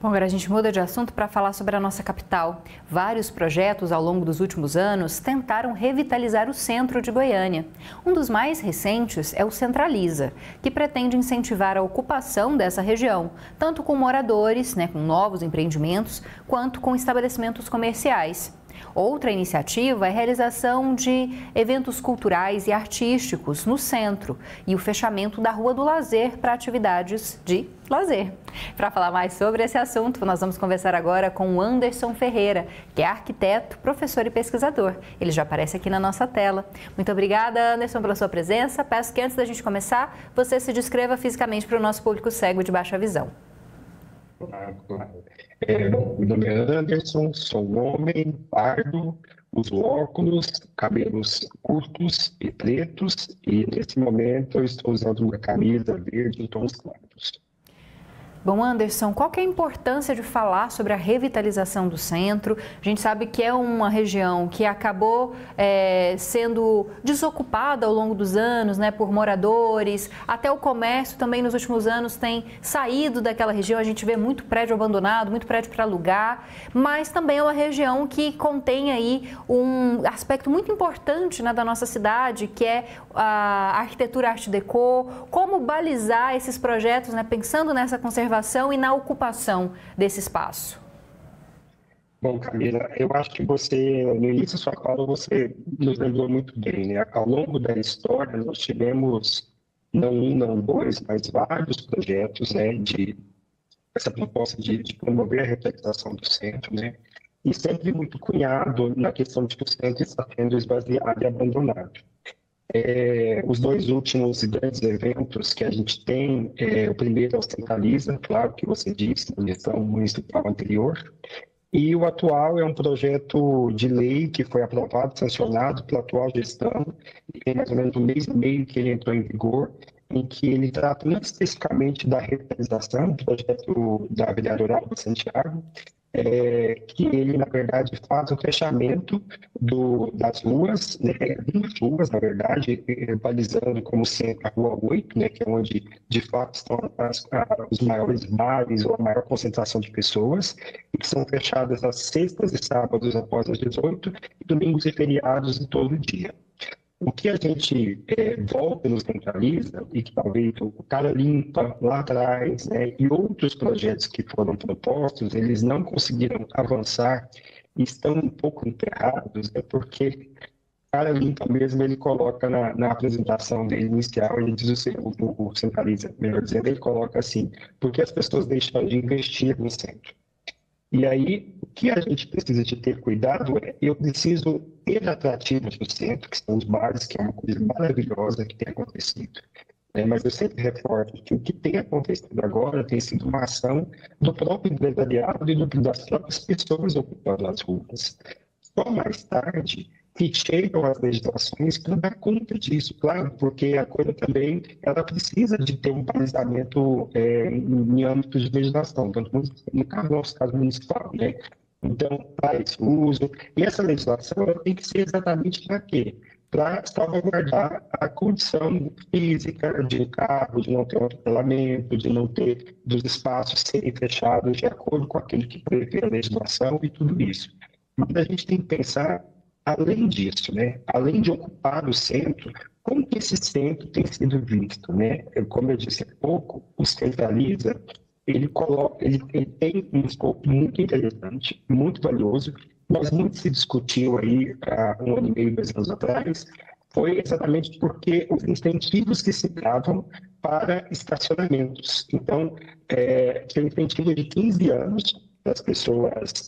Bom, agora a gente muda de assunto para falar sobre a nossa capital. Vários projetos ao longo dos últimos anos tentaram revitalizar o centro de Goiânia. Um dos mais recentes é o Centraliza, que pretende incentivar a ocupação dessa região, tanto com moradores, com novos empreendimentos, quanto com estabelecimentos comerciais. Outra iniciativa é a realização de eventos culturais e artísticos no centro e o fechamento da Rua do Lazer para atividades de lazer. Para falar mais sobre esse assunto, nós vamos conversar agora com o Anderson Ferreira, que é arquiteto, professor e pesquisador. Ele já aparece aqui na nossa tela. Muito obrigada, Anderson, pela sua presença. Peço que antes da gente começar, você se descreva fisicamente para o nosso público cego de baixa visão. Claro. Meu nome é Anderson, sou um homem pardo, uso óculos, cabelos curtos e pretos e nesse momento eu estou usando uma camisa verde em tons claros. Bom, Anderson, qual que é a importância de falar sobre a revitalização do centro? A gente sabe que é uma região que acabou sendo desocupada ao longo dos anos, por moradores, até o comércio também nos últimos anos tem saído daquela região, a gente vê muito prédio abandonado, muito prédio para alugar, mas também é uma região que contém aí um aspecto muito importante da nossa cidade, que é a arquitetura Art Deco, como balizar esses projetos, pensando nessa conservação e na ocupação desse espaço. Bom, Camila, eu acho que você, no início da sua fala, você nos lembrou muito bem, Ao longo da história, nós tivemos, não um, não dois, mas vários projetos, de essa proposta de promover a revitalização do centro, E sempre muito cunhado na questão de que o centro está sendo esvaziado e abandonado. Os dois últimos grandes eventos que a gente tem, o primeiro é o Centraliza, claro que você disse, na gestão municipal anterior, e o atual é um projeto de lei que foi aprovado, sancionado pela atual gestão, e tem mais ou menos um mês e meio que ele entrou em vigor, em que ele trata muito especificamente da revitalização, do projeto da vereadora Alba Santiago, que ele, na verdade, faz o fechamento das ruas, 20 ruas, na verdade, balizando como sendo a Rua 8, que é onde, de fato, estão os maiores bares ou a maior concentração de pessoas, e que são fechadas às sextas e sábados após as 18, e domingos e feriados de todo dia. O que a gente volta e nos centraliza, e que talvez o Cara Limpa lá atrás, e outros projetos que foram propostos, eles não conseguiram avançar e estão um pouco enterrados, porque o Cara Limpa mesmo, ele coloca na apresentação dele inicial, ele diz o centraliza, melhor dizendo, ele coloca assim, porque as pessoas deixam de investir no centro. E aí, o que a gente precisa de ter cuidado eu preciso ter atrativos no centro, que são os bares, que é uma coisa maravilhosa que tem acontecido. Mas eu sempre reforço que o que tem acontecido agora tem sido uma ação do próprio empresariado e das próprias pessoas ocupando as ruas. Só mais tarde que chegam as legislações para dar conta disso, claro, porque a coisa também ela precisa de ter um balizamento em âmbito de legislação, tanto no nosso caso municipal, Então, para esse uso, e essa legislação ela tem que ser exatamente para quê? Para salvaguardar a condição física de carro, de não ter um atropelamento, de não ter dos espaços serem fechados de acordo com aquilo que prevê a legislação e tudo isso. Mas a gente tem que pensar além disso, além de ocupar o centro, como que esse centro tem sido visto, Como eu disse há pouco, o Centraliza, ele tem um escopo muito interessante, muito valioso, mas muito se discutiu aí há 1 ano e meio, 2 anos atrás, foi exatamente porque os incentivos que se davam para estacionamentos. Então, tinha um incentivo de 15 anos para as pessoas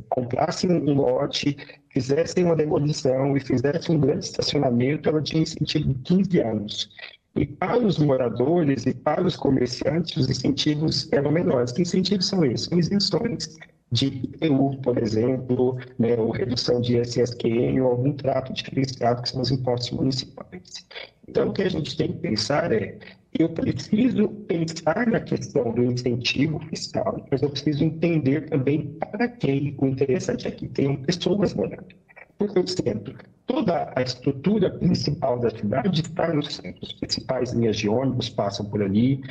comprassem um lote, fizessem uma demolição e fizessem um grande estacionamento, ela tinha incentivo de 15 anos. E para os moradores e para os comerciantes, os incentivos eram menores. Que incentivos são esses? São isenções de IPTU, por exemplo, ou redução de ISSQN ou algum trato diferenciado, que são os impostos municipais. Então, o que a gente tem que pensar eu preciso pensar na questão do incentivo fiscal, mas eu preciso entender também para quem o interessante é que tenham pessoas morando. Porque o centro toda a estrutura principal da cidade está no centro. As principais linhas de ônibus passam por ali,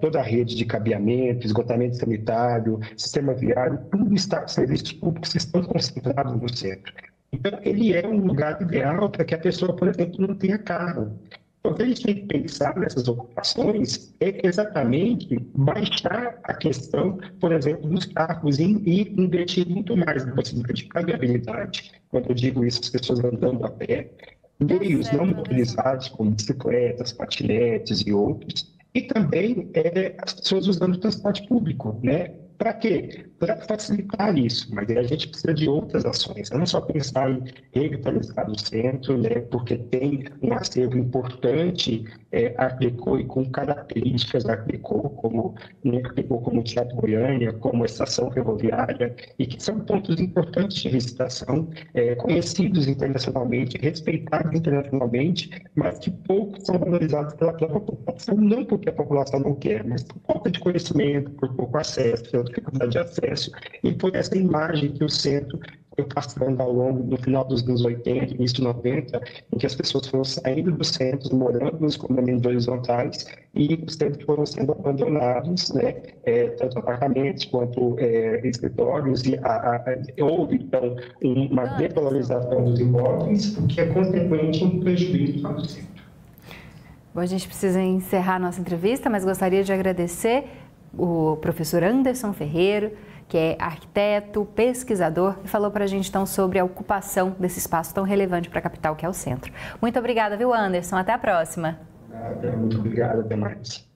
toda a rede de cabeamento, esgotamento sanitário, sistema viário, tudo está, serviços públicos estão concentrados no centro. Então, ele é um lugar ideal para que a pessoa, por exemplo, não tenha carro. O que a gente tem que pensar nessas ocupações é exatamente baixar a questão, por exemplo, dos carros e investir muito mais na possibilidade de caminhabilidade. Quando eu digo isso, as pessoas andando a pé, meios não motorizados, como bicicletas, patinetes e outros, e também as pessoas usando o transporte público, né? Para quê? Para facilitar isso, mas a gente precisa de outras ações, não só pensar em revitalizar o centro, né, porque tem um acervo importante Art Deco e com características Art Deco, como o Teatro Goiânia, como a estação ferroviária, e que são pontos importantes de visitação, conhecidos internacionalmente, respeitados internacionalmente, mas que pouco são valorizados pela população, não porque a população não quer, mas por falta de conhecimento, por pouco acesso, pela dificuldade de acesso, e por essa imagem que o centro foi passando ao longo do final dos anos 80, início de 90, em que as pessoas foram saindo dos centros, morando nos condomínios horizontais, e os centros foram sendo abandonados, né, tanto apartamentos quanto escritórios, e houve, então, uma desvalorização dos imóveis, o que é consequente um prejuízo para o centro. Bom, a gente precisa encerrar a nossa entrevista, mas gostaria de agradecer o professor Anderson Ferreiro, que é arquiteto, pesquisador, e falou para a gente então sobre a ocupação desse espaço tão relevante para a capital, que é o centro. Muito obrigada, viu, Anderson? Até a próxima. Muito obrigado, até mais.